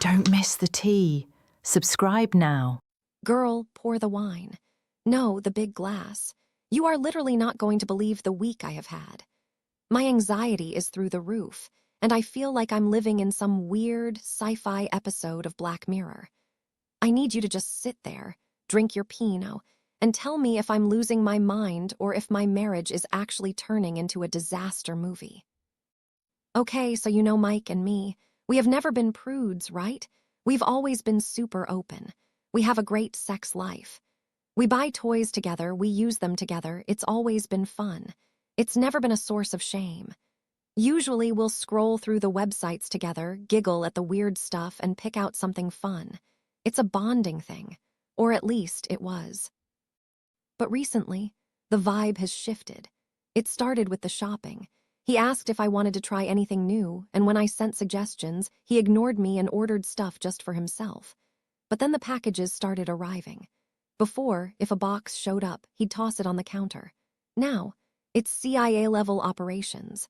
Don't miss the tea. Subscribe now. Girl, pour the wine. No, the big glass. You are literally not going to believe the week I have had. My anxiety is through the roof, and I feel like I'm living in some weird sci-fi episode of Black Mirror. I need you to just sit there, drink your Pinot, and tell me if I'm losing my mind or if my marriage is actually turning into a disaster movie. Okay, so you know Mike and me. We have never been prudes, right? We've always been super open. We have a great sex life. We buy toys together, we use them together, it's always been fun. It's never been a source of shame. Usually we'll scroll through the websites together, giggle at the weird stuff, and pick out something fun. It's a bonding thing, or at least it was. But recently, the vibe has shifted. It started with the shopping. He asked if I wanted to try anything new, and when I sent suggestions, he ignored me and ordered stuff just for himself. But then the packages started arriving. Before, if a box showed up, he'd toss it on the counter. Now, it's CIA-level operations.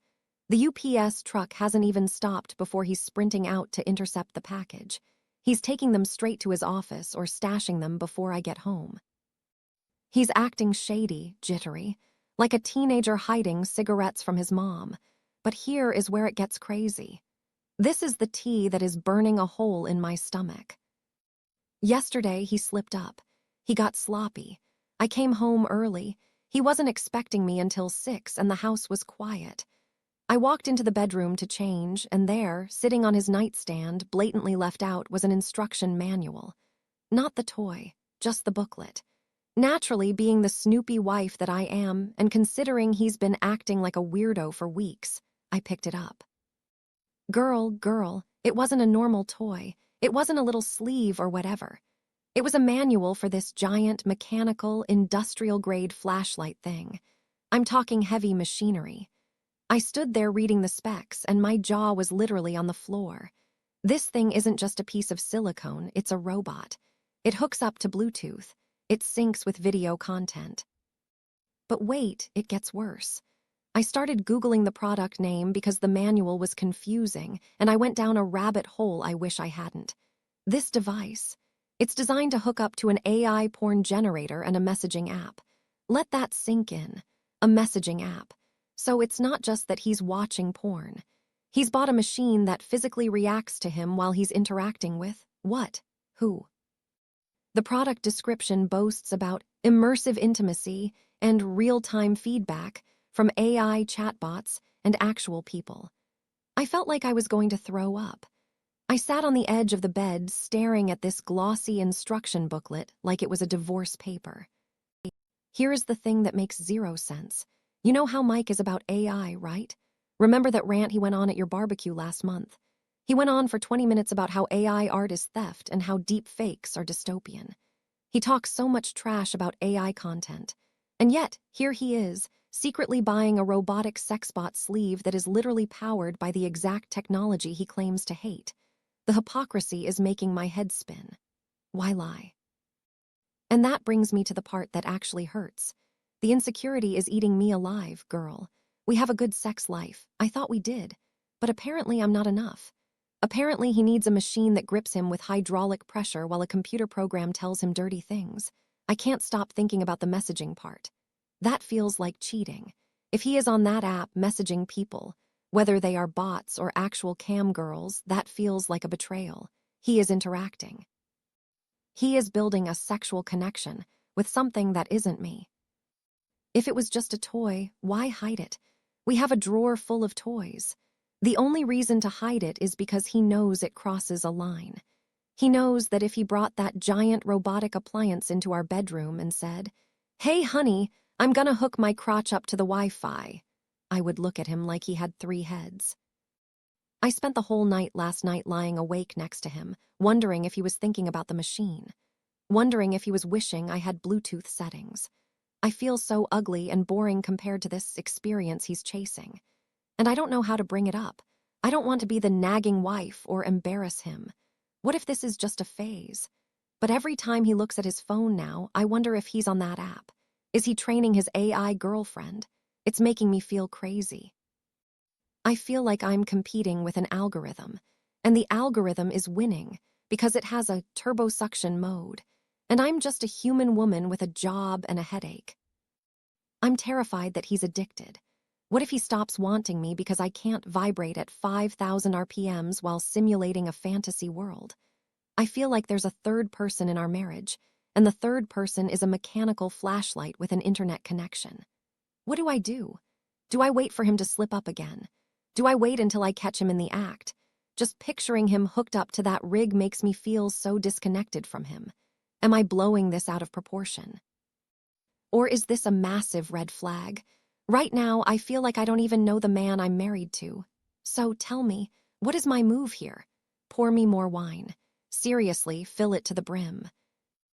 The UPS truck hasn't even stopped before he's sprinting out to intercept the package. He's taking them straight to his office or stashing them before I get home. He's acting shady, jittery, like a teenager hiding cigarettes from his mom. But here is where it gets crazy. This is the tea that is burning a hole in my stomach. Yesterday, he slipped up. He got sloppy. I came home early. He wasn't expecting me until 6, and the house was quiet. I walked into the bedroom to change, and there, sitting on his nightstand, blatantly left out, was an instruction manual. Not the toy, just the booklet. Naturally, being the snoopy wife that I am, and considering he's been acting like a weirdo for weeks, I picked it up. Girl, it wasn't a normal toy. It wasn't a little sleeve or whatever. It was a manual for this giant, mechanical, industrial-grade flashlight thing. I'm talking heavy machinery. I stood there reading the specs, and my jaw was literally on the floor. This thing isn't just a piece of silicone, it's a robot. It hooks up to Bluetooth. It syncs with video content. But wait, it gets worse. I started Googling the product name because the manual was confusing, and I went down a rabbit hole I wish I hadn't. This device, it's designed to hook up to an AI porn generator and a messaging app. Let that sink in. A messaging app. So it's not just that he's watching porn. He's bought a machine that physically reacts to him while he's interacting with what? Who? The product description boasts about immersive intimacy and real-time feedback from AI chatbots and actual people. I felt like I was going to throw up. I sat on the edge of the bed staring at this glossy instruction booklet like it was a divorce paper. Here is the thing that makes zero sense. You know how Mike is about AI, right? Remember that rant he went on at your barbecue last month? He went on for 20 minutes about how AI art is theft and how deep fakes are dystopian. He talks so much trash about AI content. And yet, here he is, secretly buying a robotic sexbot sleeve that is literally powered by the exact technology he claims to hate. The hypocrisy is making my head spin. Why lie? And that brings me to the part that actually hurts. The insecurity is eating me alive, girl. We have a good sex life. I thought we did. But apparently I'm not enough. Apparently he needs a machine that grips him with hydraulic pressure while a computer program tells him dirty things. I can't stop thinking about the messaging part. That feels like cheating. If he is on that app messaging people, whether they are bots or actual cam girls, that feels like a betrayal. He is interacting. He is building a sexual connection with something that isn't me. If it was just a toy, why hide it? We have a drawer full of toys. The only reason to hide it is because he knows it crosses a line. He knows that if he brought that giant robotic appliance into our bedroom and said, "Hey, honey, I'm gonna hook my crotch up to the Wi-Fi," I would look at him like he had 3 heads. I spent the whole night last night lying awake next to him, wondering if he was thinking about the machine, wondering if he was wishing I had Bluetooth settings. I feel so ugly and boring compared to this experience he's chasing. And I don't know how to bring it up. I don't want to be the nagging wife or embarrass him. What if this is just a phase? But every time he looks at his phone now, I wonder if he's on that app. Is he training his AI girlfriend? It's making me feel crazy. I feel like I'm competing with an algorithm. And the algorithm is winning because it has a turbosuction mode. And I'm just a human woman with a job and a headache. I'm terrified that he's addicted. What if he stops wanting me because I can't vibrate at 5,000 RPMs while simulating a fantasy world? I feel like there's a third person in our marriage, and the third person is a mechanical flashlight with an internet connection. What do I do? Do I wait for him to slip up again? Do I wait until I catch him in the act? Just picturing him hooked up to that rig makes me feel so disconnected from him. Am I blowing this out of proportion? Or is this a massive red flag? Right now, I feel like I don't even know the man I'm married to. So tell me, what is my move here? Pour me more wine. Seriously, fill it to the brim.